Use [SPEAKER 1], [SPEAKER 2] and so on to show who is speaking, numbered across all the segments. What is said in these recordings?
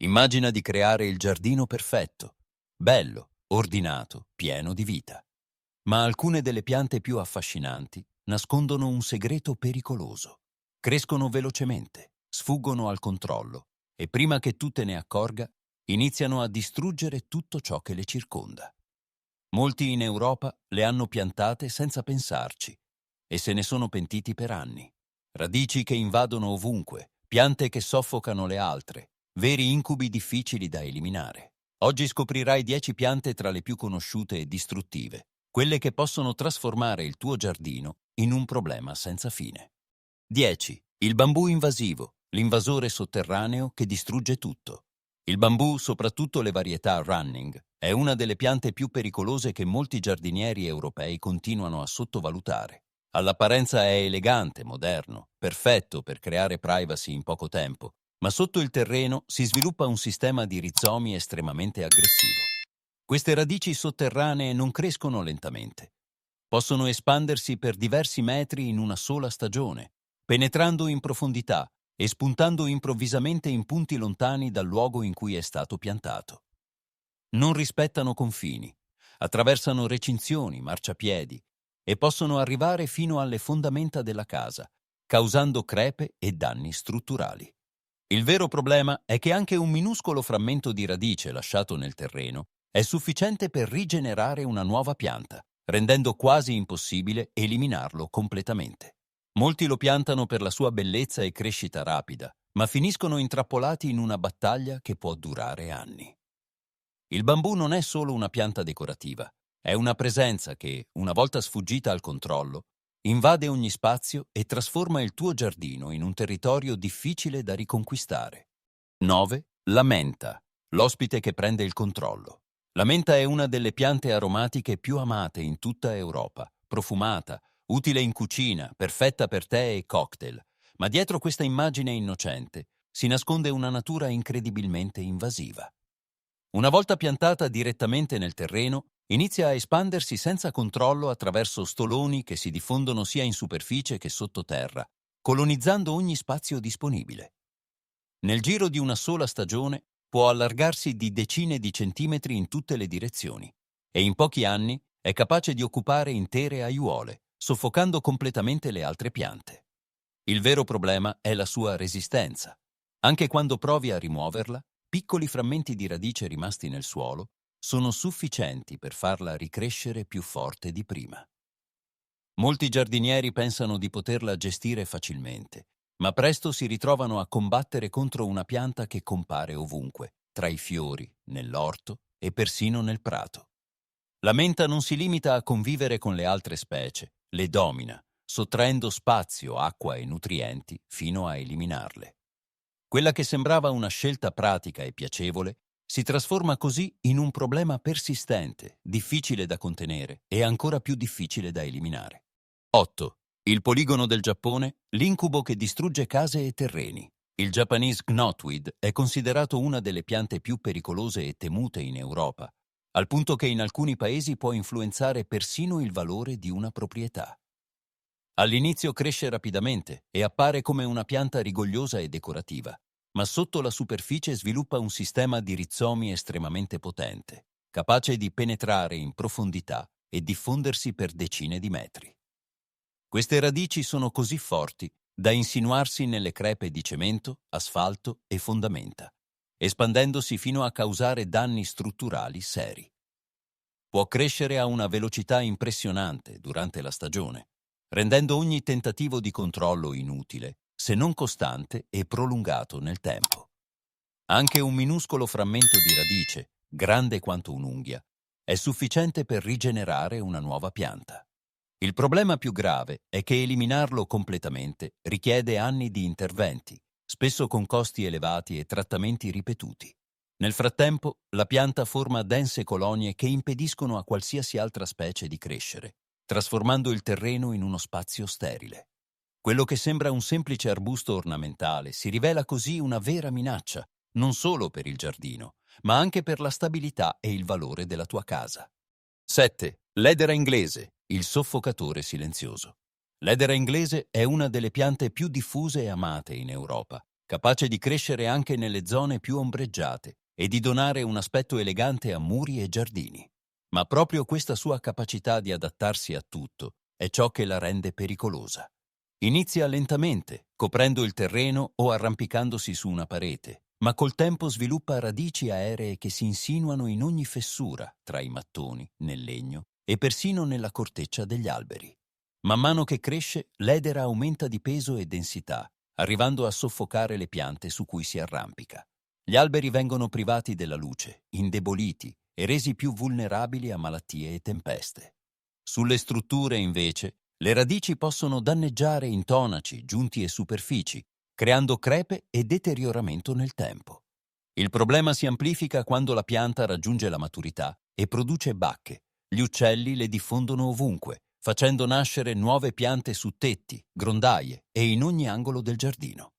[SPEAKER 1] Immagina di creare il giardino perfetto, bello, ordinato, pieno di vita. Ma alcune delle piante più affascinanti nascondono un segreto pericoloso. Crescono velocemente, sfuggono al controllo e prima che tu te ne accorga, iniziano a distruggere tutto ciò che le circonda. Molti in Europa le hanno piantate senza pensarci e se ne sono pentiti per anni. Radici che invadono ovunque, piante che soffocano le altre, veri incubi difficili da eliminare. Oggi scoprirai 10 piante tra le più conosciute e distruttive, quelle che possono trasformare il tuo giardino in un problema senza fine. 10. Il bambù invasivo, l'invasore sotterraneo che distrugge tutto. Il bambù, soprattutto le varietà running, è una delle piante più pericolose che molti giardinieri europei continuano a sottovalutare. All'apparenza è elegante, moderno, perfetto per creare privacy in poco tempo, ma sotto il terreno si sviluppa un sistema di rizomi estremamente aggressivo. Queste radici sotterranee non crescono lentamente. Possono espandersi per diversi metri in una sola stagione, penetrando in profondità e spuntando improvvisamente in punti lontani dal luogo in cui è stato piantato. Non rispettano confini, attraversano recinzioni, marciapiedi e possono arrivare fino alle fondamenta della casa, causando crepe e danni strutturali. Il vero problema è che anche un minuscolo frammento di radice lasciato nel terreno è sufficiente per rigenerare una nuova pianta, rendendo quasi impossibile eliminarlo completamente. Molti lo piantano per la sua bellezza e crescita rapida, ma finiscono intrappolati in una battaglia che può durare anni. Il bambù non è solo una pianta decorativa, è una presenza che, una volta sfuggita al controllo, invade ogni spazio e trasforma il tuo giardino in un territorio difficile da riconquistare. 9. La menta, l'ospite che prende il controllo. La menta è una delle piante aromatiche più amate in tutta Europa, profumata, utile in cucina, perfetta per tè e cocktail, ma dietro questa immagine innocente si nasconde una natura incredibilmente invasiva. Una volta piantata direttamente nel terreno, inizia a espandersi senza controllo attraverso stoloni che si diffondono sia in superficie che sottoterra, colonizzando ogni spazio disponibile. Nel giro di una sola stagione può allargarsi di decine di centimetri in tutte le direzioni e in pochi anni è capace di occupare intere aiuole, soffocando completamente le altre piante. Il vero problema è la sua resistenza. Anche quando provi a rimuoverla, piccoli frammenti di radice rimasti nel suolo sono sufficienti per farla ricrescere più forte di prima. Molti giardinieri pensano di poterla gestire facilmente, ma presto si ritrovano a combattere contro una pianta che compare ovunque, tra i fiori, nell'orto e persino nel prato. La menta non si limita a convivere con le altre specie, le domina, sottraendo spazio, acqua e nutrienti fino a eliminarle. Quella che sembrava una scelta pratica e piacevole si trasforma così in un problema persistente, difficile da contenere e ancora più difficile da eliminare. 8. Il poligono del Giappone, l'incubo che distrugge case e terreni. Il Japanese knotweed è considerato una delle piante più pericolose e temute in Europa, al punto che in alcuni paesi può influenzare persino il valore di una proprietà. All'inizio cresce rapidamente e appare come una pianta rigogliosa e decorativa, ma sotto la superficie sviluppa un sistema di rizomi estremamente potente, capace di penetrare in profondità e diffondersi per decine di metri. Queste radici sono così forti da insinuarsi nelle crepe di cemento, asfalto e fondamenta, espandendosi fino a causare danni strutturali seri. Può crescere a una velocità impressionante durante la stagione, rendendo ogni tentativo di controllo inutile, se non costante e prolungato nel tempo. Anche un minuscolo frammento di radice, grande quanto un'unghia, è sufficiente per rigenerare una nuova pianta. Il problema più grave è che eliminarlo completamente richiede anni di interventi, spesso con costi elevati e trattamenti ripetuti. Nel frattempo, la pianta forma dense colonie che impediscono a qualsiasi altra specie di crescere, trasformando il terreno in uno spazio sterile. Quello che sembra un semplice arbusto ornamentale si rivela così una vera minaccia, non solo per il giardino, ma anche per la stabilità e il valore della tua casa. 7. L'edera inglese, il soffocatore silenzioso. L'edera inglese è una delle piante più diffuse e amate in Europa, capace di crescere anche nelle zone più ombreggiate e di donare un aspetto elegante a muri e giardini. Ma proprio questa sua capacità di adattarsi a tutto è ciò che la rende pericolosa. Inizia lentamente, coprendo il terreno o arrampicandosi su una parete, ma col tempo sviluppa radici aeree che si insinuano in ogni fessura, tra i mattoni, nel legno e persino nella corteccia degli alberi. Man mano che cresce, l'edera aumenta di peso e densità, arrivando a soffocare le piante su cui si arrampica. Gli alberi vengono privati della luce, indeboliti e resi più vulnerabili a malattie e tempeste. Sulle strutture, invece, le radici possono danneggiare intonaci, giunti e superfici, creando crepe e deterioramento nel tempo. Il problema si amplifica quando la pianta raggiunge la maturità e produce bacche. Gli uccelli le diffondono ovunque, facendo nascere nuove piante su tetti, grondaie e in ogni angolo del giardino.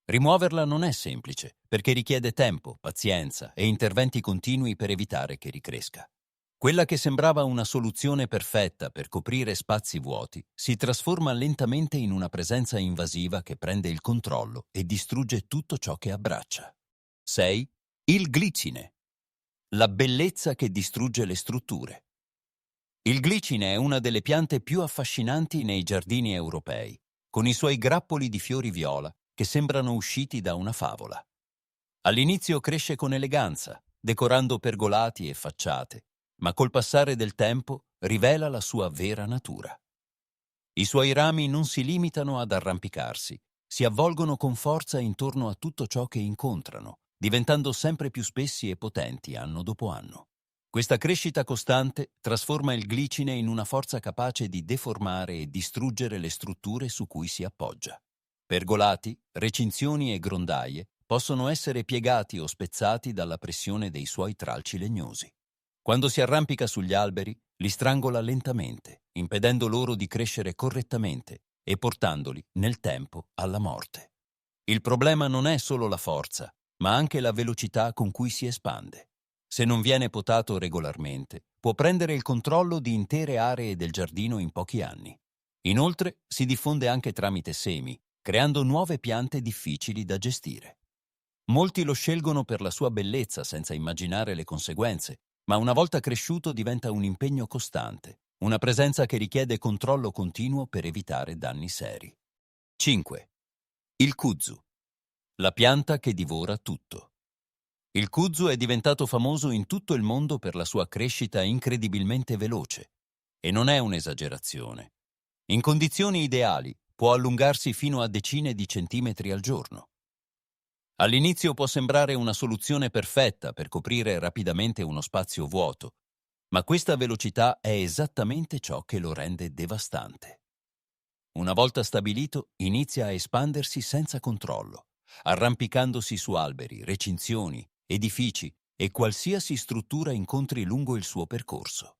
[SPEAKER 1] Rimuoverla non è semplice, perché richiede tempo, pazienza e interventi continui per evitare che ricresca. Quella che sembrava una soluzione perfetta per coprire spazi vuoti si trasforma lentamente in una presenza invasiva che prende il controllo e distrugge tutto ciò che abbraccia. 6. Il glicine. La bellezza che distrugge le strutture. Il glicine è una delle piante più affascinanti nei giardini europei, con i suoi grappoli di fiori viola che sembrano usciti da una favola. All'inizio cresce con eleganza, decorando pergolati e facciate, ma col passare del tempo rivela la sua vera natura. I suoi rami non si limitano ad arrampicarsi, si avvolgono con forza intorno a tutto ciò che incontrano, diventando sempre più spessi e potenti anno dopo anno. Questa crescita costante trasforma il glicine in una forza capace di deformare e distruggere le strutture su cui si appoggia. Pergolati, recinzioni e grondaie possono essere piegati o spezzati dalla pressione dei suoi tralci legnosi. Quando si arrampica sugli alberi, li strangola lentamente, impedendo loro di crescere correttamente e portandoli, nel tempo, alla morte. Il problema non è solo la forza, ma anche la velocità con cui si espande. Se non viene potato regolarmente, può prendere il controllo di intere aree del giardino in pochi anni. Inoltre, si diffonde anche tramite semi, creando nuove piante difficili da gestire. Molti lo scelgono per la sua bellezza senza immaginare le conseguenze, ma una volta cresciuto diventa un impegno costante, una presenza che richiede controllo continuo per evitare danni seri. 5. Il kudzu. La pianta che divora tutto. Il kudzu è diventato famoso in tutto il mondo per la sua crescita incredibilmente veloce. E non è un'esagerazione. In condizioni ideali può allungarsi fino a decine di centimetri al giorno. All'inizio può sembrare una soluzione perfetta per coprire rapidamente uno spazio vuoto, ma questa velocità è esattamente ciò che lo rende devastante. Una volta stabilito, inizia a espandersi senza controllo, arrampicandosi su alberi, recinzioni, edifici e qualsiasi struttura incontri lungo il suo percorso.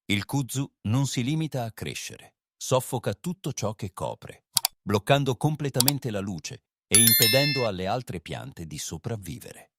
[SPEAKER 1] Il kudzu non si limita a crescere, soffoca tutto ciò che copre, bloccando completamente la luce e impedendo alle altre piante di sopravvivere.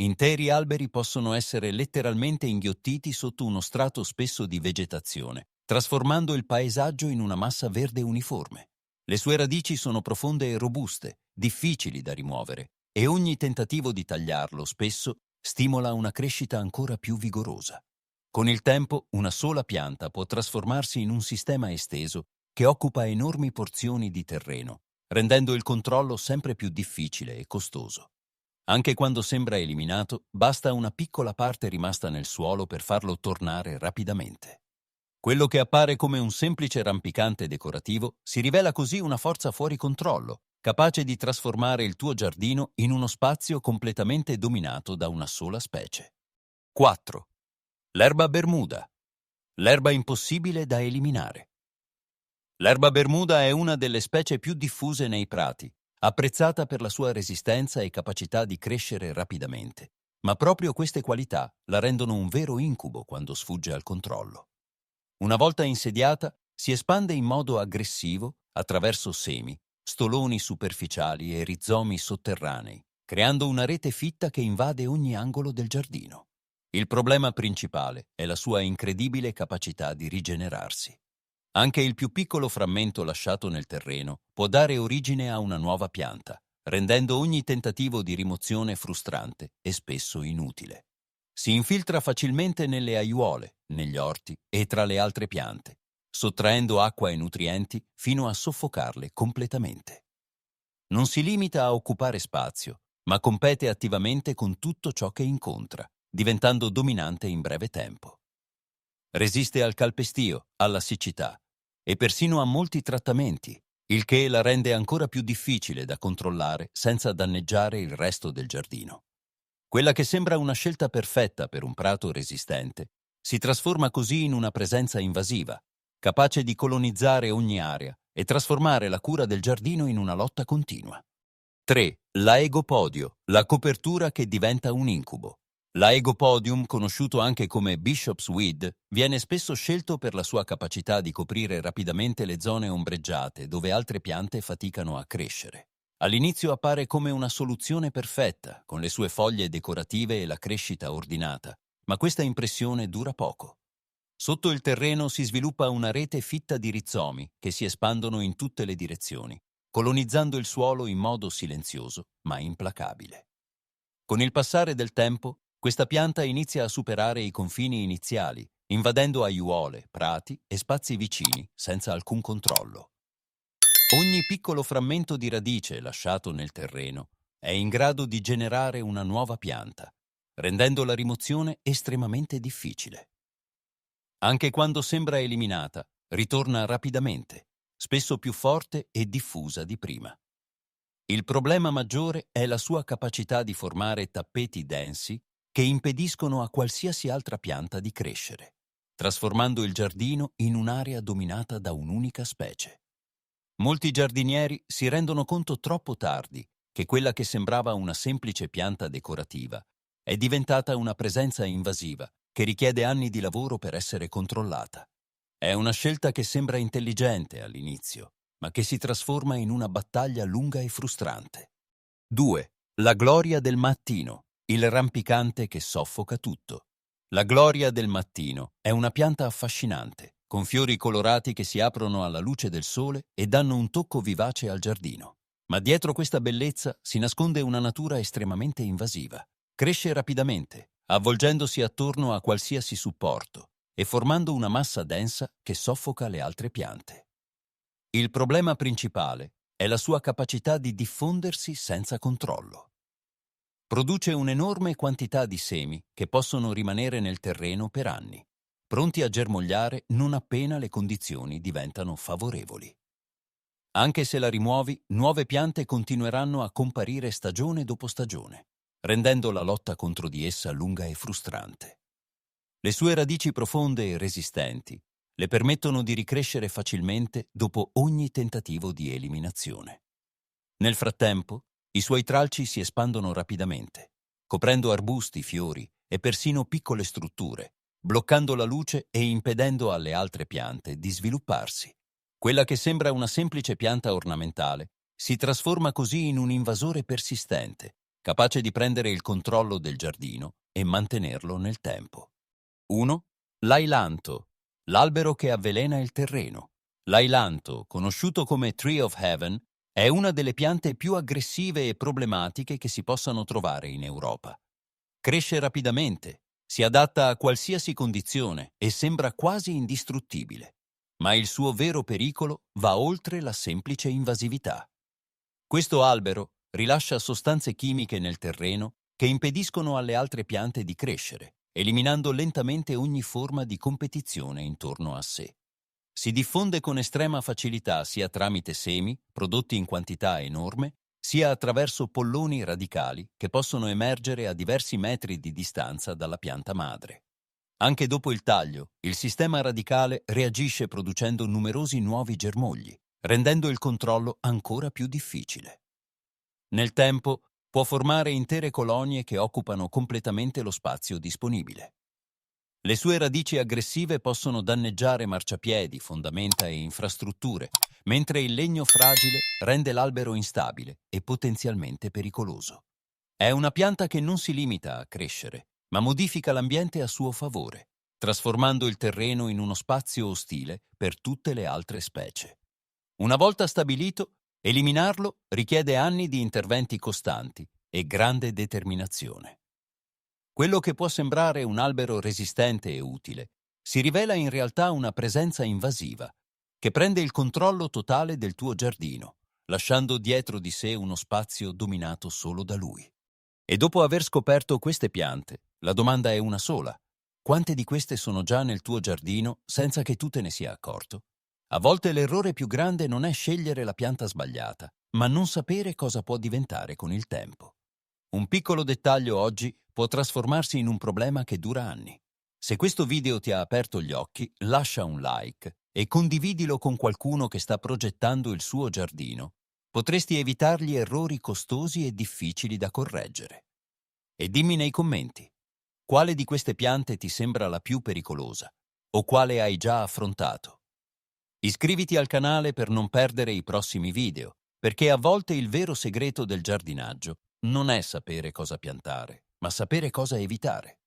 [SPEAKER 1] Interi alberi possono essere letteralmente inghiottiti sotto uno strato spesso di vegetazione, trasformando il paesaggio in una massa verde uniforme. Le sue radici sono profonde e robuste, difficili da rimuovere, e ogni tentativo di tagliarlo spesso stimola una crescita ancora più vigorosa. Con il tempo, una sola pianta può trasformarsi in un sistema esteso che occupa enormi porzioni di terreno, rendendo il controllo sempre più difficile e costoso. Anche quando sembra eliminato, basta una piccola parte rimasta nel suolo per farlo tornare rapidamente. Quello che appare come un semplice rampicante decorativo si rivela così una forza fuori controllo, capace di trasformare il tuo giardino in uno spazio completamente dominato da una sola specie. 4. L'erba bermuda. L'erba impossibile da eliminare. L'erba bermuda è una delle specie più diffuse nei prati, apprezzata per la sua resistenza e capacità di crescere rapidamente, ma proprio queste qualità la rendono un vero incubo quando sfugge al controllo. Una volta insediata, si espande in modo aggressivo attraverso semi, stoloni superficiali e rizomi sotterranei, creando una rete fitta che invade ogni angolo del giardino. Il problema principale è la sua incredibile capacità di rigenerarsi. Anche il più piccolo frammento lasciato nel terreno può dare origine a una nuova pianta, rendendo ogni tentativo di rimozione frustrante e spesso inutile. Si infiltra facilmente nelle aiuole, negli orti e tra le altre piante, sottraendo acqua e nutrienti fino a soffocarle completamente. Non si limita a occupare spazio, ma compete attivamente con tutto ciò che incontra, diventando dominante in breve tempo. Resiste al calpestio, alla siccità e persino a molti trattamenti, il che la rende ancora più difficile da controllare senza danneggiare il resto del giardino. Quella che sembra una scelta perfetta per un prato resistente si trasforma così in una presenza invasiva, capace di colonizzare ogni area e trasformare la cura del giardino in una lotta continua. 3. L'aegopodio, la copertura che diventa un incubo. L'aegopodium, conosciuto anche come Bishop's Weed, viene spesso scelto per la sua capacità di coprire rapidamente le zone ombreggiate dove altre piante faticano a crescere. All'inizio appare come una soluzione perfetta, con le sue foglie decorative e la crescita ordinata, ma questa impressione dura poco. Sotto il terreno si sviluppa una rete fitta di rizomi che si espandono in tutte le direzioni, colonizzando il suolo in modo silenzioso ma implacabile. Con il passare del tempo, questa pianta inizia a superare i confini iniziali, invadendo aiuole, prati e spazi vicini senza alcun controllo. Ogni piccolo frammento di radice lasciato nel terreno è in grado di generare una nuova pianta, rendendo la rimozione estremamente difficile. Anche quando sembra eliminata, ritorna rapidamente, spesso più forte e diffusa di prima. Il problema maggiore è la sua capacità di formare tappeti densi che impediscono a qualsiasi altra pianta di crescere, trasformando il giardino in un'area dominata da un'unica specie. Molti giardinieri si rendono conto troppo tardi che quella che sembrava una semplice pianta decorativa è diventata una presenza invasiva che richiede anni di lavoro per essere controllata. È una scelta che sembra intelligente all'inizio, ma che si trasforma in una battaglia lunga e frustrante. 2. La gloria del mattino, il rampicante che soffoca tutto. La gloria del mattino è una pianta affascinante, con fiori colorati che si aprono alla luce del sole e danno un tocco vivace al giardino. Ma dietro questa bellezza si nasconde una natura estremamente invasiva. Cresce rapidamente, avvolgendosi attorno a qualsiasi supporto e formando una massa densa che soffoca le altre piante. Il problema principale è la sua capacità di diffondersi senza controllo. Produce un'enorme quantità di semi che possono rimanere nel terreno per anni, pronti a germogliare non appena le condizioni diventano favorevoli. Anche se la rimuovi, nuove piante continueranno a comparire stagione dopo stagione, rendendo la lotta contro di essa lunga e frustrante. Le sue radici profonde e resistenti le permettono di ricrescere facilmente dopo ogni tentativo di eliminazione. Nel frattempo, i suoi tralci si espandono rapidamente, coprendo arbusti, fiori e persino piccole strutture, bloccando la luce e impedendo alle altre piante di svilupparsi. Quella che sembra una semplice pianta ornamentale si trasforma così in un invasore persistente, capace di prendere il controllo del giardino e mantenerlo nel tempo. 1. L'ailanto, l'albero che avvelena il terreno. L'ailanto, conosciuto come Tree of Heaven, è una delle piante più aggressive e problematiche che si possano trovare in Europa. Cresce rapidamente, si adatta a qualsiasi condizione e sembra quasi indistruttibile. Ma il suo vero pericolo va oltre la semplice invasività. Questo albero rilascia sostanze chimiche nel terreno che impediscono alle altre piante di crescere, eliminando lentamente ogni forma di competizione intorno a sé. Si diffonde con estrema facilità sia tramite semi, prodotti in quantità enorme, sia attraverso polloni radicali che possono emergere a diversi metri di distanza dalla pianta madre. Anche dopo il taglio, il sistema radicale reagisce producendo numerosi nuovi germogli, rendendo il controllo ancora più difficile. Nel tempo, può formare intere colonie che occupano completamente lo spazio disponibile. Le sue radici aggressive possono danneggiare marciapiedi, fondamenta e infrastrutture, mentre il legno fragile rende l'albero instabile e potenzialmente pericoloso. È una pianta che non si limita a crescere, ma modifica l'ambiente a suo favore, trasformando il terreno in uno spazio ostile per tutte le altre specie. Una volta stabilito, Eliminarlo richiede anni di interventi costanti e grande determinazione. Quello che può sembrare un albero resistente e utile si rivela in realtà una presenza invasiva che prende il controllo totale del tuo giardino, lasciando dietro di sé uno spazio dominato solo da lui. E dopo aver scoperto queste piante, la domanda è una sola: quante di queste sono già nel tuo giardino senza che tu te ne sia accorto? A volte l'errore più grande non è scegliere la pianta sbagliata, ma non sapere cosa può diventare con il tempo. Un piccolo dettaglio oggi può trasformarsi in un problema che dura anni. Se questo video ti ha aperto gli occhi, lascia un like e condividilo con qualcuno che sta progettando il suo giardino. Potresti evitargli errori costosi e difficili da correggere. E dimmi nei commenti, quale di queste piante ti sembra la più pericolosa o quale hai già affrontato? Iscriviti al canale per non perdere i prossimi video, perché a volte il vero segreto del giardinaggio non è sapere cosa piantare, ma sapere cosa evitare.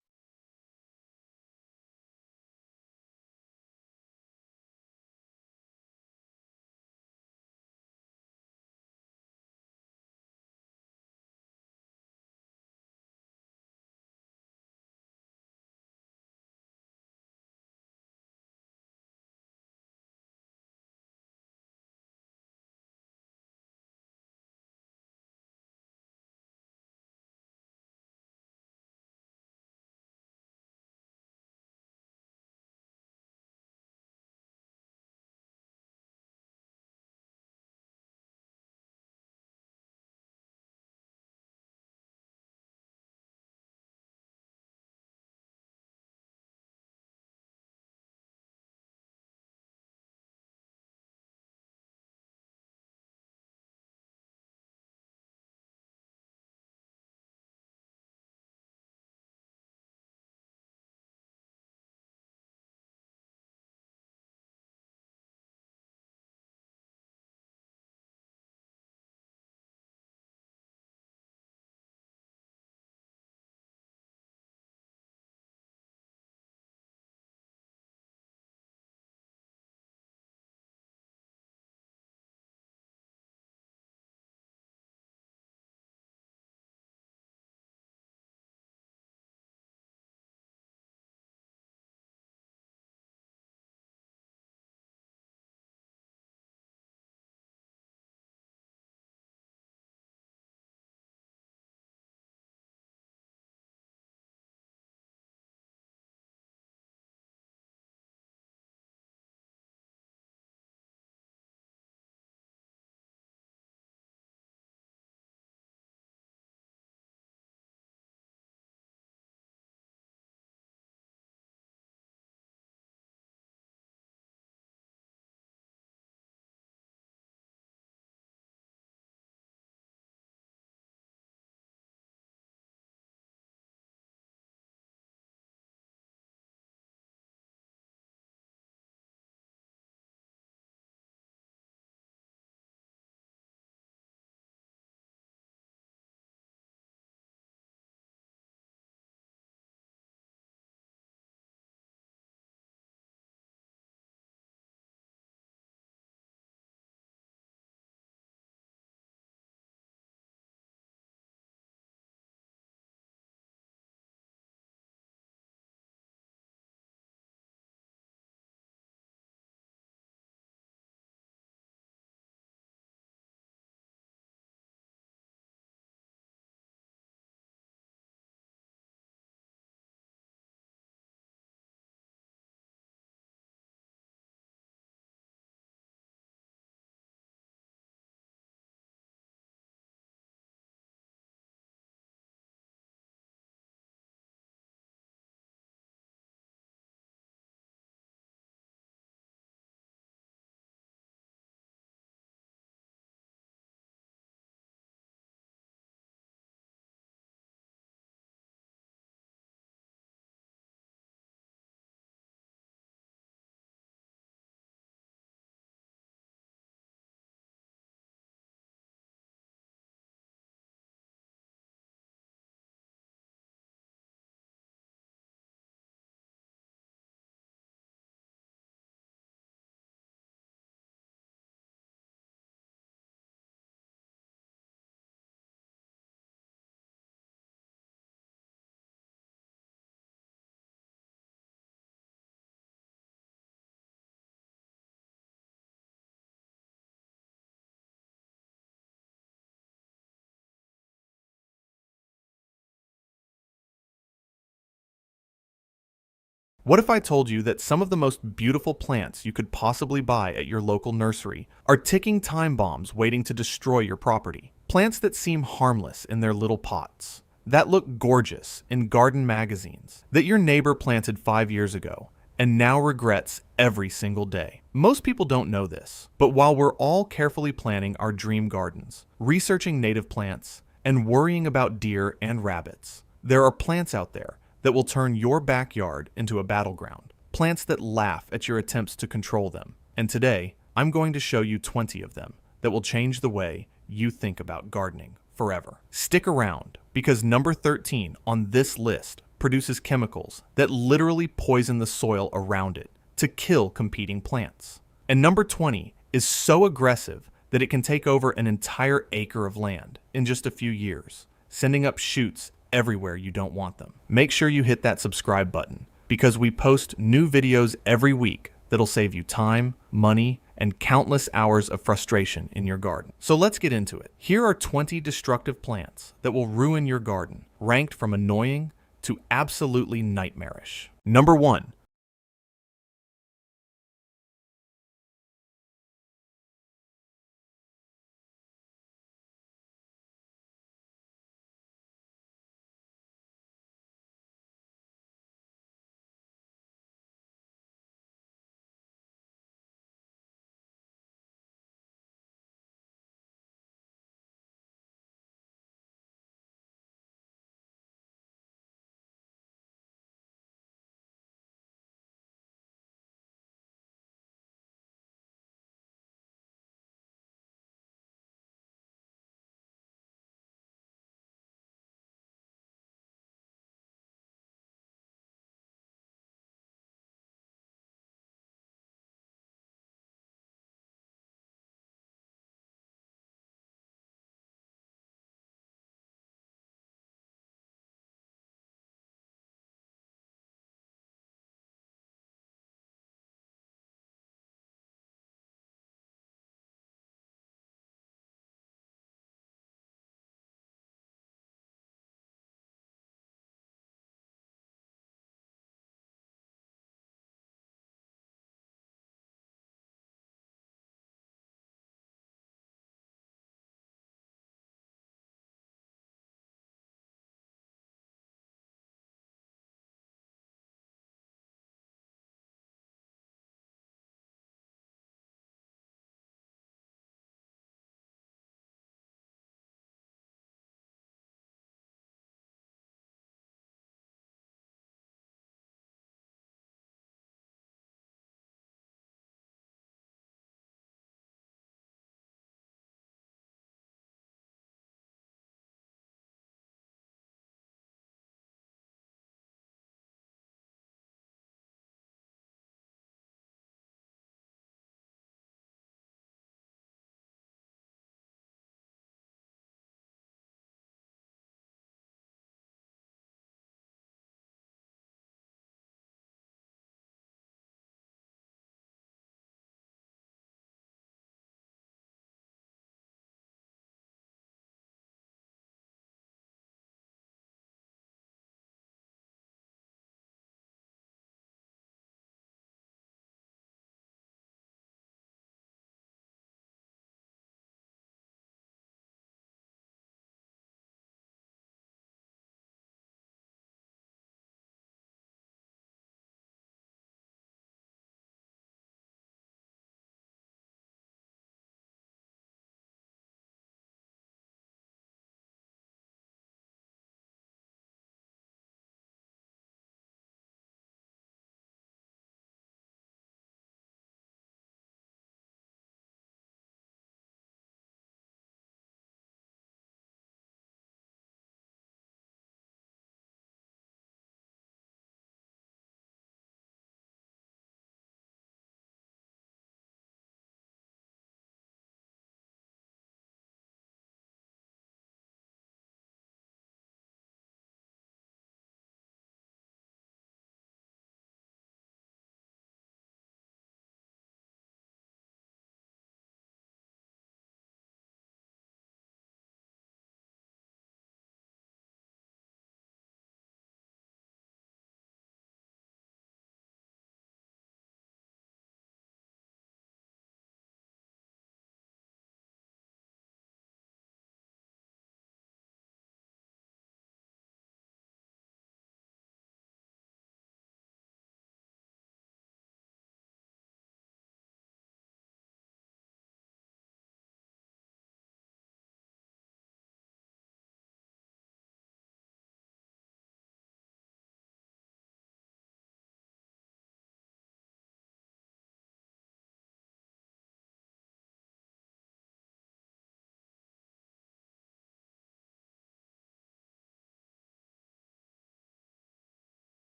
[SPEAKER 2] What if I told you that some of the most beautiful plants you could possibly buy at your local nursery are ticking time bombs waiting to destroy your property? Plants that seem harmless in their little pots, that look gorgeous in garden magazines, that your neighbor planted 5 years ago and now regrets every single day. Most people don't know this, but while we're all carefully planning our dream gardens, researching native plants, and worrying about deer and rabbits, there are plants out there that will turn your backyard into a battleground. Plants that laugh at your attempts to control them. And today, I'm going to show you 20 of them that will change the way you think about gardening forever. Stick around, because number 13 on this list produces chemicals that literally poison the soil around it to kill competing plants. And number 20 is so aggressive that it can take over an entire acre of land in just a few years, sending up shoots everywhere you don't want them. Make sure you hit that subscribe button, because we post new videos every week that'll save you time, money, and countless hours of frustration in your garden. So let's get into it. Here are 20 destructive plants that will ruin your garden, ranked from annoying to absolutely nightmarish. Number 1.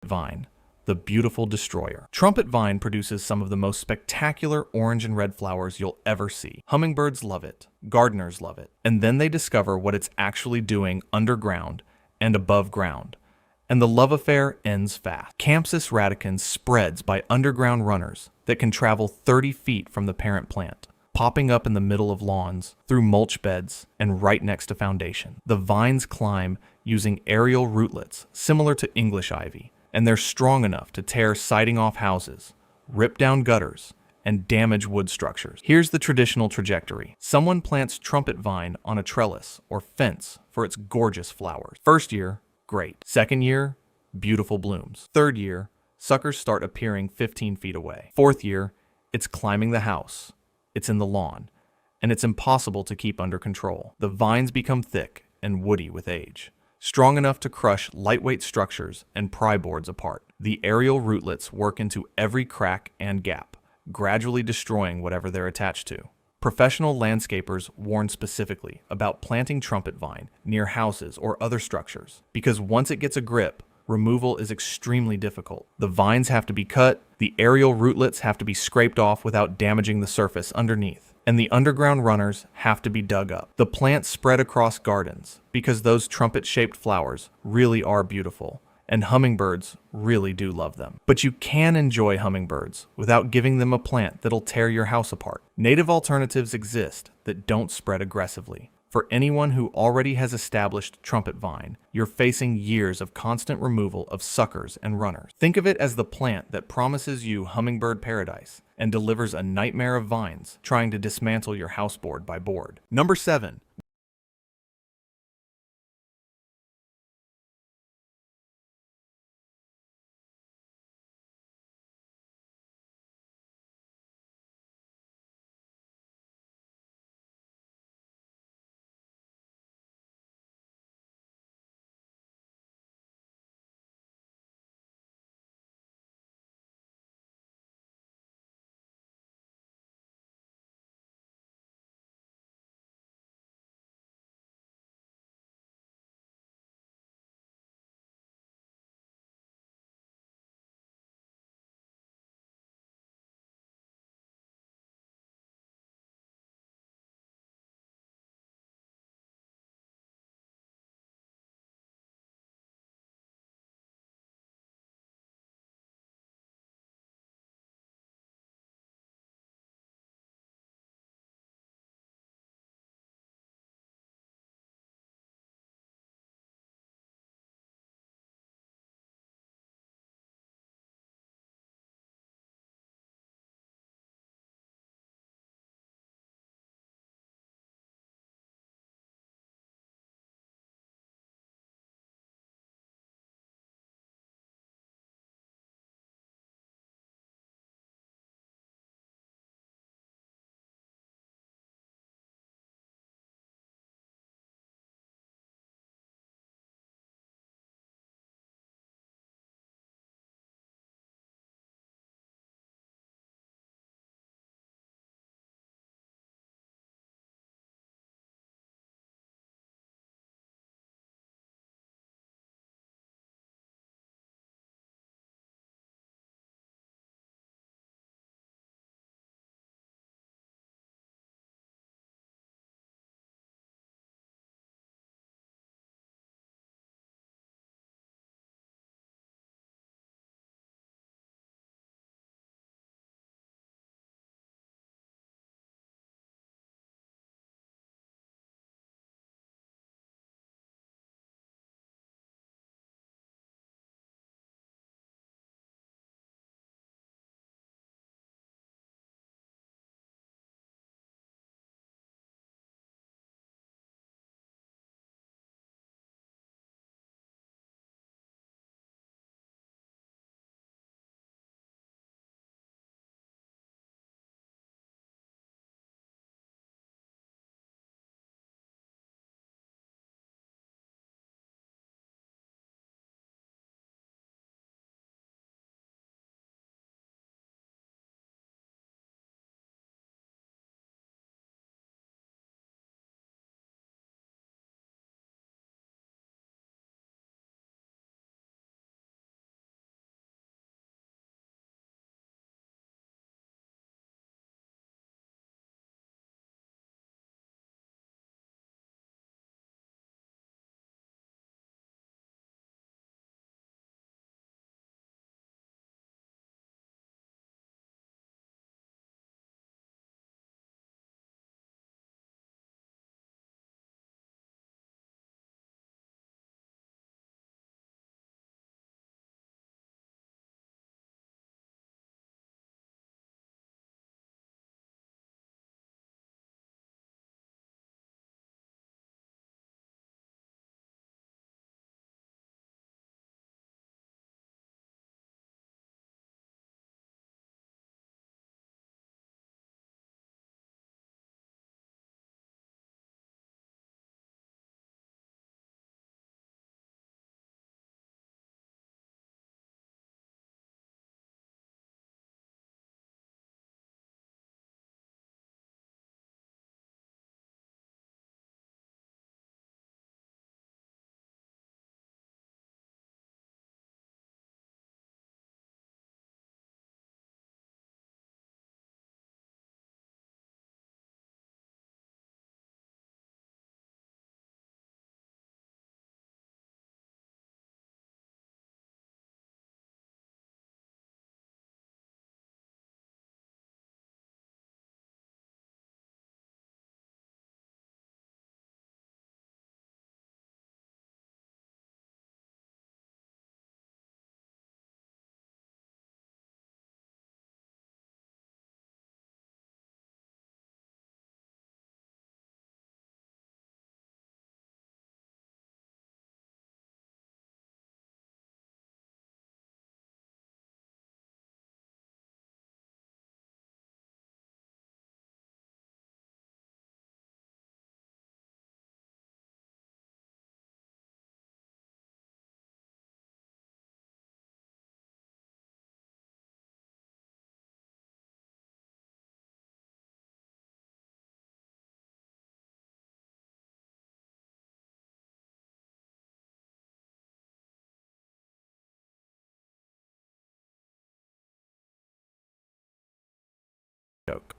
[SPEAKER 2] vine, the beautiful destroyer. Trumpet vine produces some of the most spectacular orange and red flowers you'll ever see. Hummingbirds love it, gardeners love it, and then they discover what it's actually doing underground and above ground. And the love affair ends fast. Campsis radicans spreads by underground runners that can travel 30 feet from the parent plant, popping up in the middle of lawns, through mulch beds, and right next to foundation. The vines climb using aerial rootlets similar to English ivy, and they're strong enough to tear siding off houses, rip down gutters, and damage wood structures. Here's the traditional trajectory. Someone plants trumpet vine on a trellis or fence for its gorgeous flowers. First year, great. Second year, beautiful blooms. Third year, suckers start appearing 15 feet away. Fourth year, it's climbing the house, it's in the lawn, and it's impossible to keep under control. The vines become thick and woody with age, strong enough to crush lightweight structures and pry boards apart. The aerial rootlets work into every crack and gap, gradually destroying whatever they're attached to. Professional landscapers warn specifically about planting trumpet vine near houses or other structures, because once it gets a grip, removal is extremely difficult. The vines have to be cut, the aerial rootlets have to be scraped off without damaging the surface underneath, and the underground runners have to be dug up. The plants spread across gardens because those trumpet-shaped flowers really are beautiful, and hummingbirds really do love them. But you can enjoy hummingbirds without giving them a plant that'll tear your house apart. Native alternatives exist that don't spread aggressively. For anyone who already has established trumpet vine, you're facing years of constant removal of suckers and runners. Think of it as the plant that promises you hummingbird paradise and delivers a nightmare of vines trying to dismantle your house board by board. Number 7.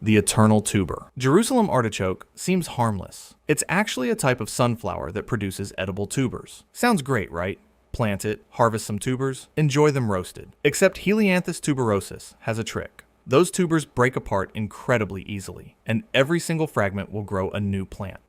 [SPEAKER 2] the eternal tuber. Jerusalem artichoke seems harmless. It's actually a type of sunflower that produces edible tubers. Sounds great, right? Plant it, harvest some tubers, enjoy them roasted. Except Helianthus tuberosus has a trick. Those tubers break apart incredibly easily, and every single fragment will grow a new plant.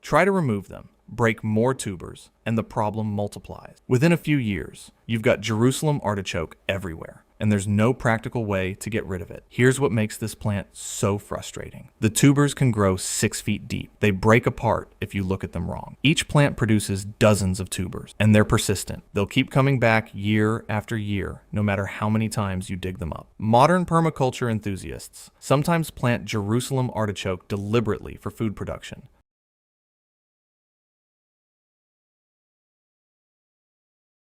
[SPEAKER 2] Try to remove them, break more tubers, and the problem multiplies. Within a few years, you've got Jerusalem artichoke everywhere, and there's no practical way to get rid of it. Here's what makes this plant so frustrating. The tubers can grow 6 feet deep. They break apart if you look at them wrong. Each plant produces dozens of tubers, and they're persistent. They'll keep coming back year after year, no matter how many times you dig them up. Modern permaculture enthusiasts sometimes plant Jerusalem artichoke deliberately for food production.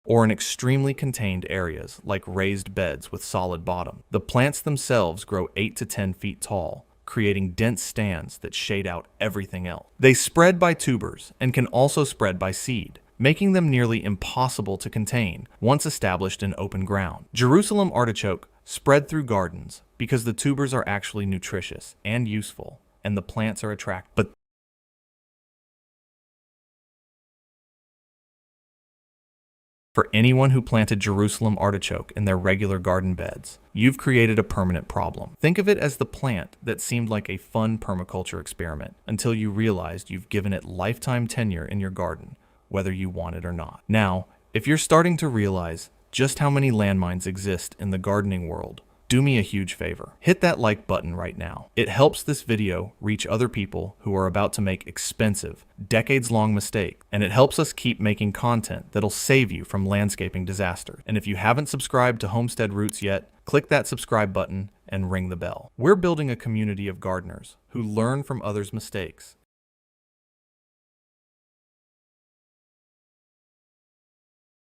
[SPEAKER 2] Or in extremely contained areas like raised beds with solid bottom. The plants themselves grow 8 to 10 feet tall, creating dense stands that shade out everything else. They spread by tubers and can also spread by seed, making them nearly impossible to contain once established in open ground. Jerusalem artichoke spread through gardens because the tubers are actually nutritious and useful, and the plants are attractive. But for anyone who planted Jerusalem artichoke in their regular garden beds, you've created a permanent problem. Think of it as the plant that seemed like a fun permaculture experiment until you realized you've given it lifetime tenure in your garden, whether you want it or not. Now, if you're starting to realize just how many landmines exist in the gardening world, do me a huge favor. Hit that like button right now. It helps this video reach other people who are about to make expensive, decades-long mistakes, and it helps us keep making content that'll save you from landscaping disasters. And if you haven't subscribed to Homestead Roots yet, click that subscribe button and ring the bell. We're building a community of gardeners who learn from others' mistakes.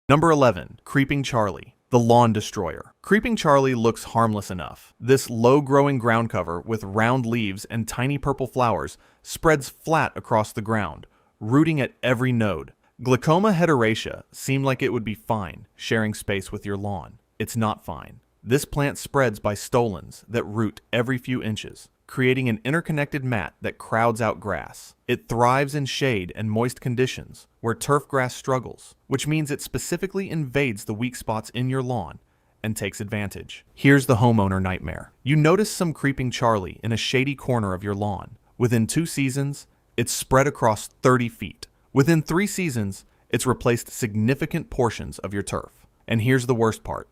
[SPEAKER 2] Number 11, Creeping Charlie, the lawn destroyer. Creeping Charlie looks harmless enough. This low-growing ground cover with round leaves and tiny purple flowers spreads flat across the ground, rooting at every node. Glaucoma heteracea seemed like it would be fine sharing space with your lawn. It's not fine. This plant spreads by stolons that root every few inches, creating an interconnected mat that crowds out grass. It thrives in shade and moist conditions where turf grass struggles, which means it specifically invades the weak spots in your lawn and takes advantage. Here's the homeowner nightmare. You notice some creeping Charlie in a shady corner of your lawn. Within 2 seasons, it's spread across 30 feet. Within 3 seasons, it's replaced significant portions of your turf. And here's the worst part.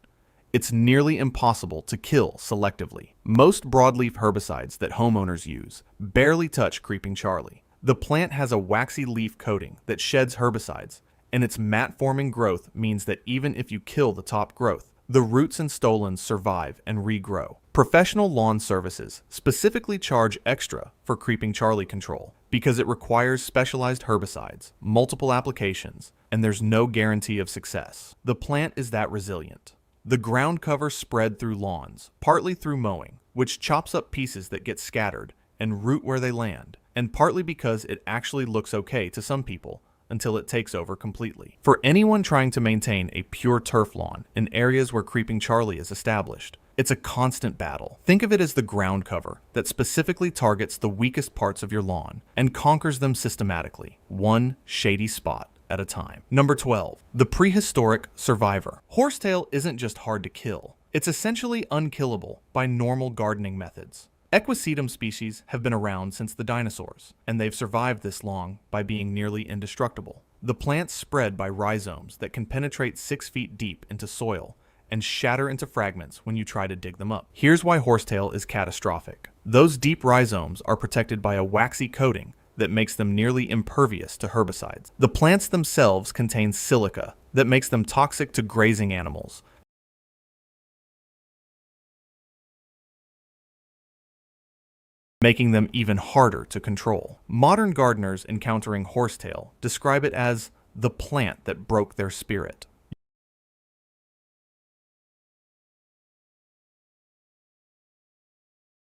[SPEAKER 2] It's nearly impossible to kill selectively. Most broadleaf herbicides that homeowners use barely touch Creeping Charlie. The plant has a waxy leaf coating that sheds herbicides, and its mat-forming growth means that even if you kill the top growth, the roots and stolons survive and regrow. Professional lawn services specifically charge extra for Creeping Charlie control because it requires specialized herbicides, multiple applications, and there's no guarantee of success. The plant is that resilient. The ground cover spread through lawns, partly through mowing, which chops up pieces that get scattered and root where they land, and partly because it actually looks okay to some people until it takes over completely. For anyone trying to maintain a pure turf lawn in areas where Creeping Charlie is established, it's a constant battle. Think of it as the ground cover that specifically targets the weakest parts of your lawn and conquers them systematically, one shady spot at a time. Number 12, the prehistoric survivor. Horsetail isn't just hard to kill. It's essentially unkillable by normal gardening methods. Equisetum species have been around since the dinosaurs, and they've survived this long by being nearly indestructible. The plants spread by rhizomes that can penetrate 6 feet deep into soil and shatter into fragments when you try to dig them up. Here's why horsetail is catastrophic. Those deep rhizomes are protected by a waxy coating that makes them nearly impervious to herbicides. The plants themselves contain silica that makes them toxic to grazing animals, making them even harder to control. Modern gardeners encountering horsetail describe it as the plant that broke their spirit.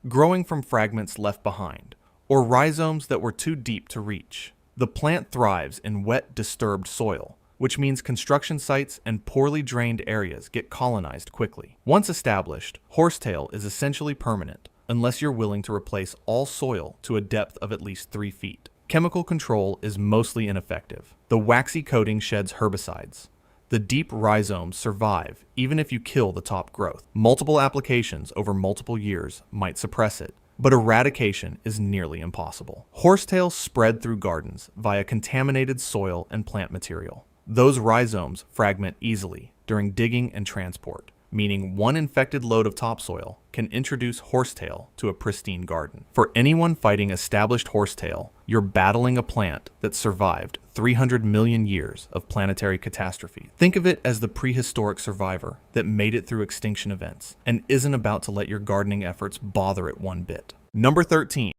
[SPEAKER 2] Growing from fragments left behind, or rhizomes that were too deep to reach. The plant thrives in wet, disturbed soil, which means construction sites and poorly drained areas get colonized quickly. Once established, horsetail is essentially permanent, unless you're willing to replace all soil to a depth of at least 3 feet. Chemical control is mostly ineffective. The waxy coating sheds herbicides. The deep rhizomes survive even if you kill the top growth. Multiple applications over multiple years might suppress it, but eradication is nearly impossible. Horsetails spread through gardens via contaminated soil and plant material. Those rhizomes fragment easily during digging and transport, meaning one infected load of topsoil can introduce horsetail to a pristine garden. For anyone fighting established horsetail, you're battling a plant that survived 300 million years of planetary catastrophe. Think of it as the prehistoric survivor that made it through extinction events and isn't about to let your gardening efforts bother it one bit. Number 13.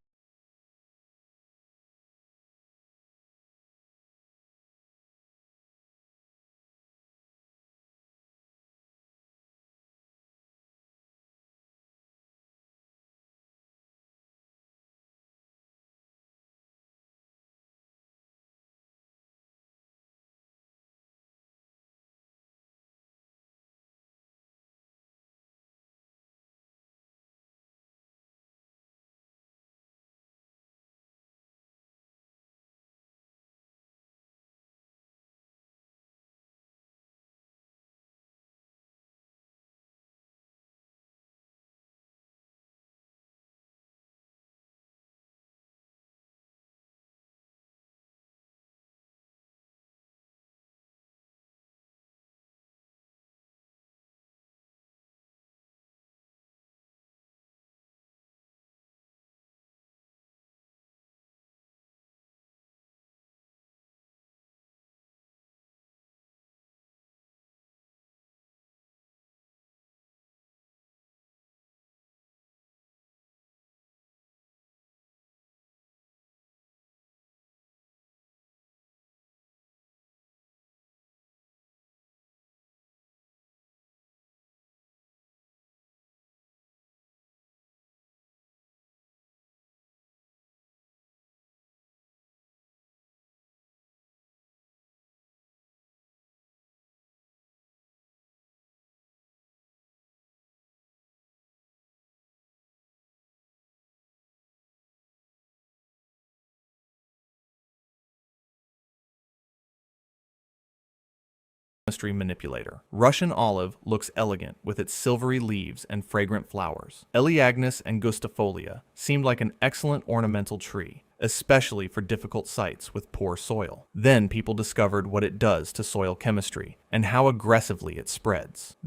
[SPEAKER 2] Chemistry manipulator. Russian olive looks elegant with its silvery leaves and fragrant flowers. Elaeagnus angustifolia seemed like an excellent ornamental tree, especially for difficult sites with poor soil. Then people discovered what it does to soil chemistry and how aggressively it spreads.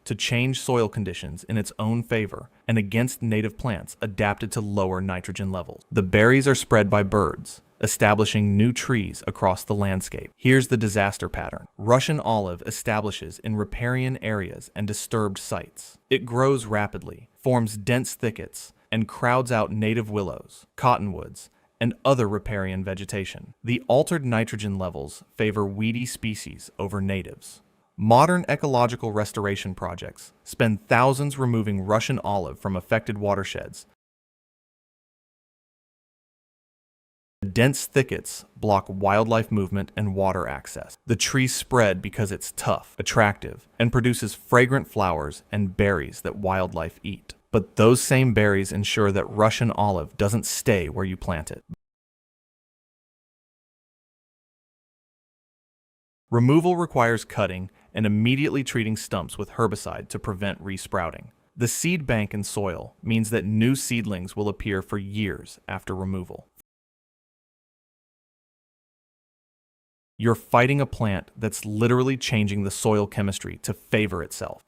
[SPEAKER 2] To change soil conditions in its own favor and against native plants adapted to lower nitrogen levels. The berries are spread by birds, establishing new trees across the landscape. Here's the disaster pattern. Russian olive establishes in riparian areas and disturbed sites. It grows rapidly, forms dense thickets, and crowds out native willows, cottonwoods, and other riparian vegetation. The altered nitrogen levels favor weedy species over natives. Modern ecological restoration projects spend thousands removing Russian olive from affected watersheds. Dense thickets block wildlife movement and water access. The tree spread because it's tough, attractive, and produces fragrant flowers and berries that wildlife eat. But those same berries ensure that Russian olive doesn't stay where you plant it. Removal requires cutting and immediately treating stumps with herbicide to prevent resprouting. The seed bank in soil means that new seedlings will appear for years after removal. You're fighting a plant that's literally changing the soil chemistry to favor itself.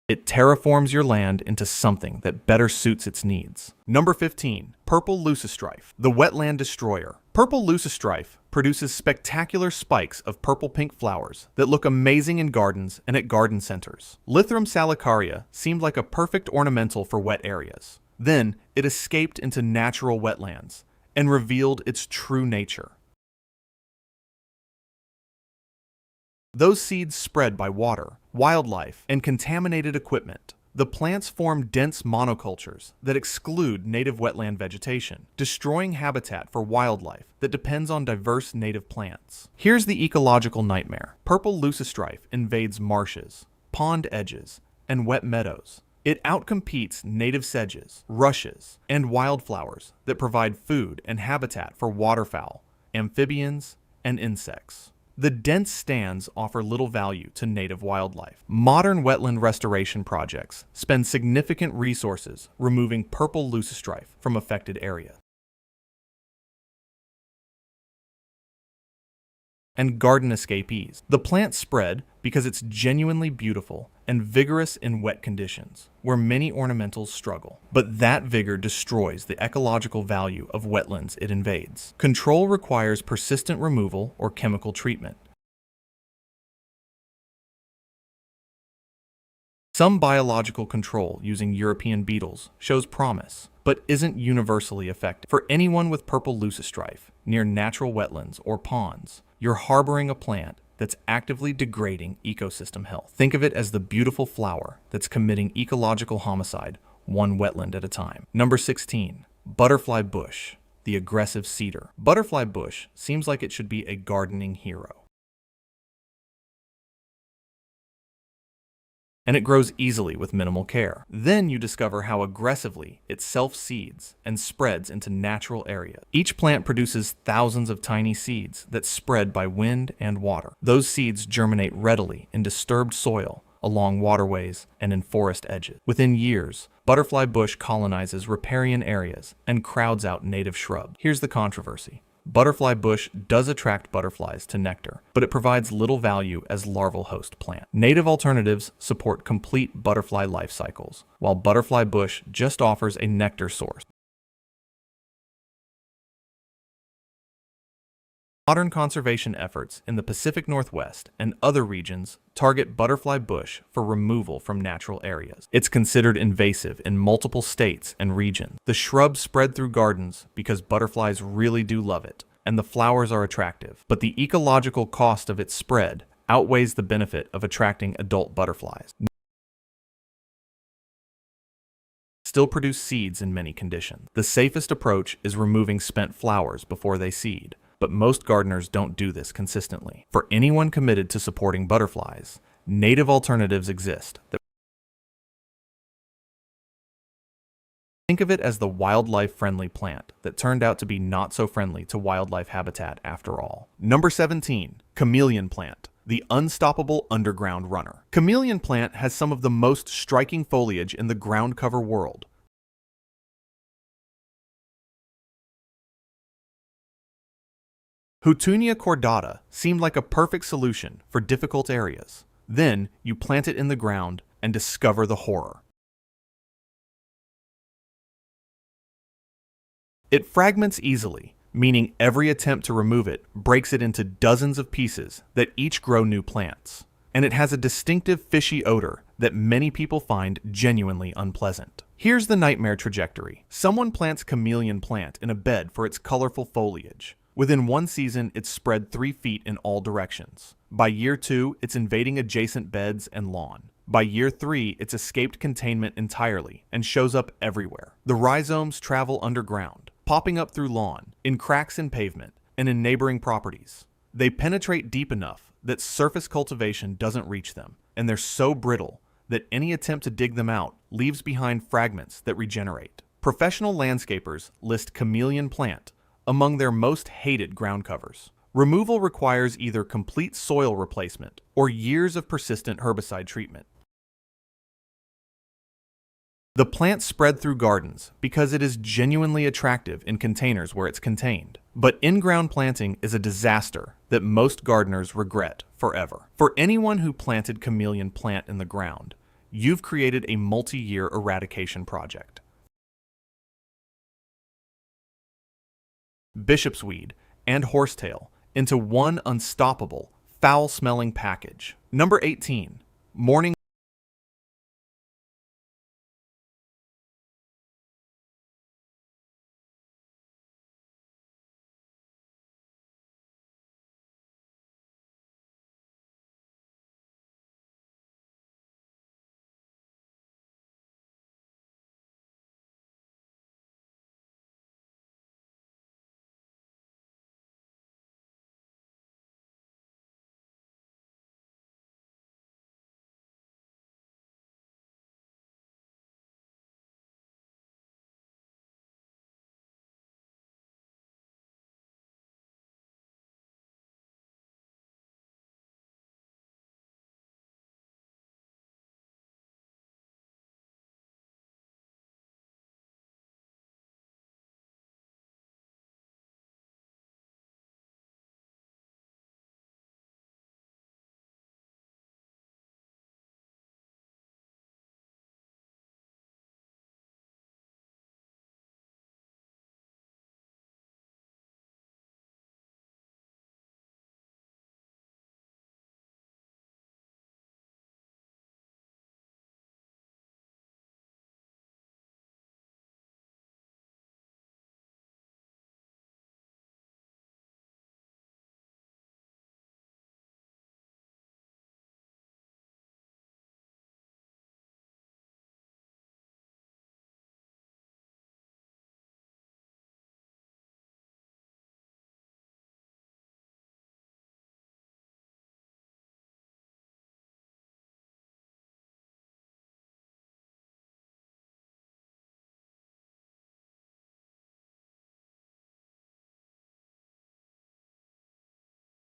[SPEAKER 2] It terraforms your land into something that better suits its needs. Number 15. Purple leucostrife, the wetland destroyer. Purple leucostrife produces spectacular spikes of purple-pink flowers that look amazing in gardens and at garden centers. Lythrum salicaria seemed like a perfect ornamental for wet areas. Then, it escaped into natural wetlands and revealed its true nature. Those seeds spread by water, wildlife, and contaminated equipment. The plants form dense monocultures that exclude native wetland vegetation, destroying habitat for wildlife that depends on diverse native plants. Here's the ecological nightmare. Purple leucostrife invades marshes, pond edges, and wet meadows. It outcompetes native sedges, rushes, and wildflowers that provide food and habitat for waterfowl, amphibians, and insects. The dense stands offer little value to native wildlife. Modern wetland restoration projects spend significant resources removing purple leucostrife from affected areas. And garden escapees. The plant spread because it's genuinely beautiful and vigorous in wet conditions, where many ornamentals struggle. But that vigor destroys the ecological value of wetlands it invades. Control requires persistent removal or chemical treatment. Some biological control using European beetles shows promise, but isn't universally effective. For anyone with purple leucostrife near natural wetlands or ponds, you're harboring a plant that's actively degrading ecosystem health. Think of it as the beautiful flower that's committing ecological homicide one wetland at a time. Number 16, butterfly bush, the aggressive cedar. Butterfly bush seems like it should be a gardening hero. And it grows easily with minimal care. Then you discover how aggressively it self-seeds and spreads into natural areas. Each plant produces thousands of tiny seeds that spread by wind and water. Those seeds germinate readily in disturbed soil, along waterways, and in forest edges. Within years, butterfly bush colonizes riparian areas and crowds out native shrubs. Here's the controversy. Butterfly bush does attract butterflies to nectar, but it provides little value as larval host plant. Native alternatives support complete butterfly life cycles, while butterfly bush just offers a nectar source. Modern conservation efforts in the Pacific Northwest and other regions target butterfly bush for removal from natural areas. It's considered invasive in multiple states and regions. The shrub spread through gardens because butterflies really do love it, and the flowers are attractive. But the ecological cost of its spread outweighs the benefit of attracting adult butterflies. Still produce seeds in many conditions. The safest approach is removing spent flowers before they seed. But most gardeners don't do this consistently. For anyone committed to supporting butterflies, native alternatives exist. Think of it as the wildlife-friendly plant that turned out to be not so friendly to wildlife habitat after all. Number 17, chameleon plant, the unstoppable underground runner. Chameleon plant has some of the most striking foliage in the ground cover world. Houtunia cordata seemed like a perfect solution for difficult areas. Then you plant it in the ground and discover the horror. It fragments easily, meaning every attempt to remove it breaks it into dozens of pieces that each grow new plants. And it has a distinctive fishy odor that many people find genuinely unpleasant. Here's the nightmare trajectory. Someone plants chameleon plant in a bed for its colorful foliage. Within one season, it's spread 3 feet in all directions. By year 2, it's invading adjacent beds and lawn. By year 3, it's escaped containment entirely and shows up everywhere. The rhizomes travel underground, popping up through lawn, in cracks in pavement, and in neighboring properties. They penetrate deep enough that surface cultivation doesn't reach them, and they're so brittle that any attempt to dig them out leaves behind fragments that regenerate. Professional landscapers list chameleon plant among their most hated ground covers. Removal requires either complete soil replacement or years of persistent herbicide treatment. The plant spread through gardens because it is genuinely attractive in containers where it's contained. But in-ground planting is a disaster that most gardeners regret forever. For anyone who planted chameleon plant in the ground, you've created a multi-year eradication project. Bishop's weed, and horsetail into one unstoppable, foul-smelling package. Number 18, morning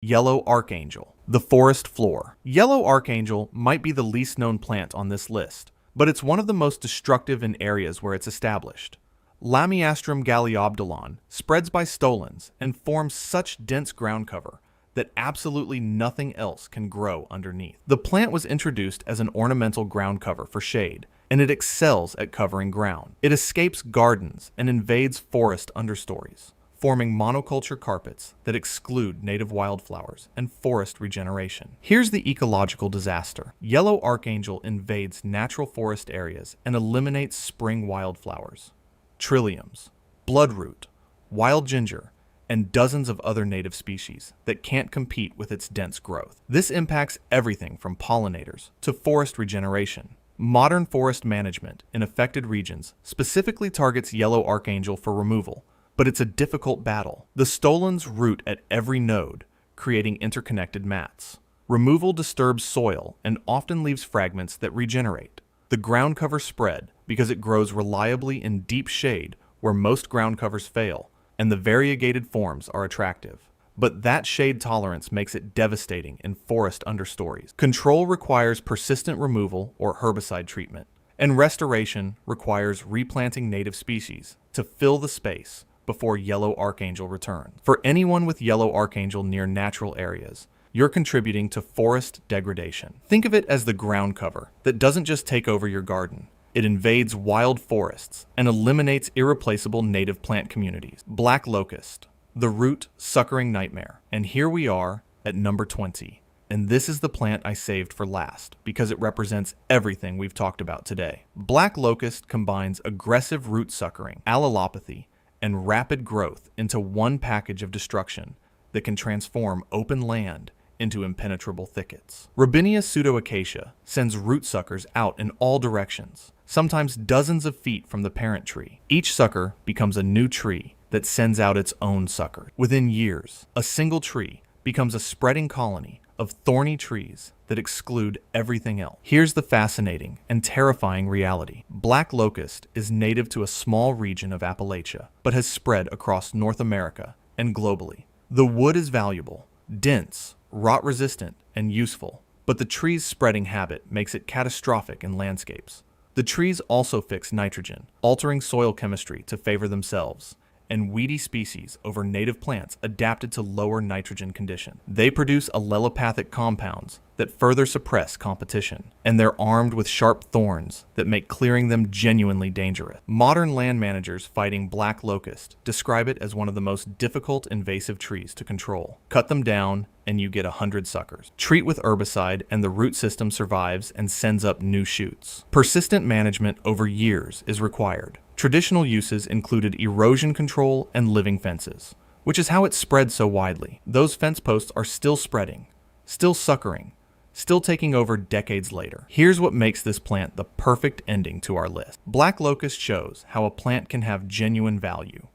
[SPEAKER 2] Yellow archangel, the forest floor. Yellow archangel might be the least known plant on this list, but it's one of the most destructive in areas where it's established. Lamiastrum galliobdulon spreads by stolons and forms such dense ground cover that absolutely nothing else can grow underneath. The plant was introduced as an ornamental ground cover for shade, and it excels at covering ground. It escapes gardens and invades forest understories, forming monoculture carpets that exclude native wildflowers and forest regeneration. Here's the ecological disaster. Yellow archangel invades natural forest areas and eliminates spring wildflowers, trilliums, bloodroot, wild ginger, and dozens of other native species that can't compete with its dense growth. This impacts everything from pollinators to forest regeneration. Modern forest management in affected regions specifically targets yellow archangel for removal, but it's a difficult battle. The stolons root at every node, creating interconnected mats. Removal disturbs soil and often leaves fragments that regenerate. The ground cover spread because it grows reliably in deep shade where most ground covers fail, and the variegated forms are attractive. But that shade tolerance makes it devastating in forest understories. Control requires persistent removal or herbicide treatment, and restoration requires replanting native species to fill the space before yellow archangel returns. For anyone with yellow archangel near natural areas, you're contributing to forest degradation. Think of it as the ground cover that doesn't just take over your garden. It invades wild forests and eliminates irreplaceable native plant communities. Black locust, the root suckering nightmare. And here we are at number 20. And this is the plant I saved for last because it represents everything we've talked about today. Black locust combines aggressive root suckering, allelopathy, and rapid growth into one package of destruction that can transform open land into impenetrable thickets. Robinia pseudoacacia sends root suckers out in all directions, sometimes dozens of feet from the parent tree. Each sucker becomes a new tree that sends out its own sucker. Within years, a single tree becomes a spreading colony of thorny trees that exclude everything else. Here's the fascinating and terrifying reality. Black locust is native to a small region of Appalachia, but has spread across North America and globally. The wood is valuable, dense, rot-resistant, and useful, but the tree's spreading habit makes it catastrophic in landscapes. The trees also fix nitrogen, altering soil chemistry to favor themselves, and weedy species over native plants adapted to lower nitrogen conditions. They produce allelopathic compounds that further suppress competition, and they're armed with sharp thorns that make clearing them genuinely dangerous. Modern land managers fighting black locust describe it as one of the most difficult invasive trees to control. Cut them down, and you get 100 suckers. Treat with herbicide, and the root system survives and sends up new shoots. Persistent management over years is required. Traditional uses included erosion control and living fences, which is how it spread so widely. Those fence posts are still spreading, still suckering, still taking over decades later. Here's what makes this plant the perfect ending to our list. Black locust shows how a plant can have genuine value.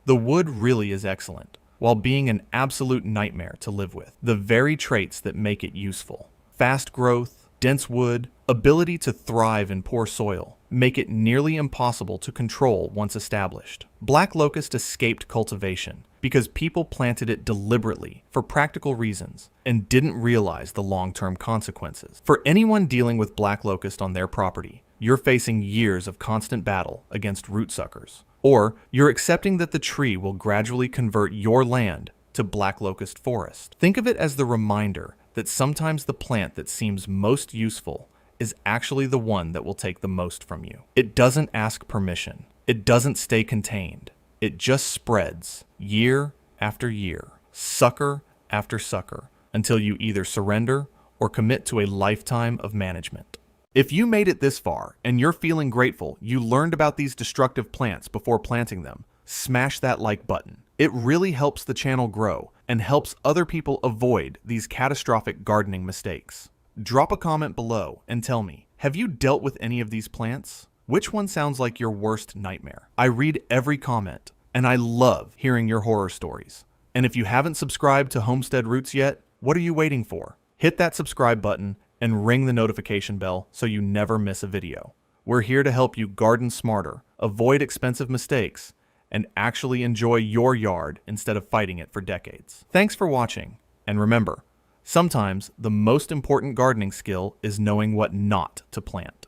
[SPEAKER 2] The wood really is excellent, while being an absolute nightmare to live with. The very traits that make it useful: fast growth, dense wood, ability to thrive in poor soil, make it nearly impossible to control once established. Black locust escaped cultivation because people planted it deliberately for practical reasons and didn't realize the long-term consequences. For anyone dealing with black locust on their property, you're facing years of constant battle against root suckers, or you're accepting that the tree will gradually convert your land to black locust forest. Think of it as the reminder that sometimes the plant that seems most useful is actually the one that will take the most from you. It doesn't ask permission. It doesn't stay contained. It just spreads year after year, sucker after sucker, until you either surrender or commit to a lifetime of management. If you made it this far and you're feeling grateful you learned about these destructive plants before planting them, smash that like button. It really helps the channel grow and helps other people avoid these catastrophic gardening mistakes. Drop a comment below and tell me, have you dealt with any of these plants? Which one sounds like your worst nightmare? I read every comment, and I love hearing your horror stories. And if you haven't subscribed to Homestead Roots yet, what are you waiting for? Hit that subscribe button and ring the notification bell so you never miss a video. We're here to help you garden smarter, avoid expensive mistakes, and actually enjoy your yard instead of fighting it for decades. Thanks for watching, And remember, sometimes the most important gardening skill is knowing what not to plant.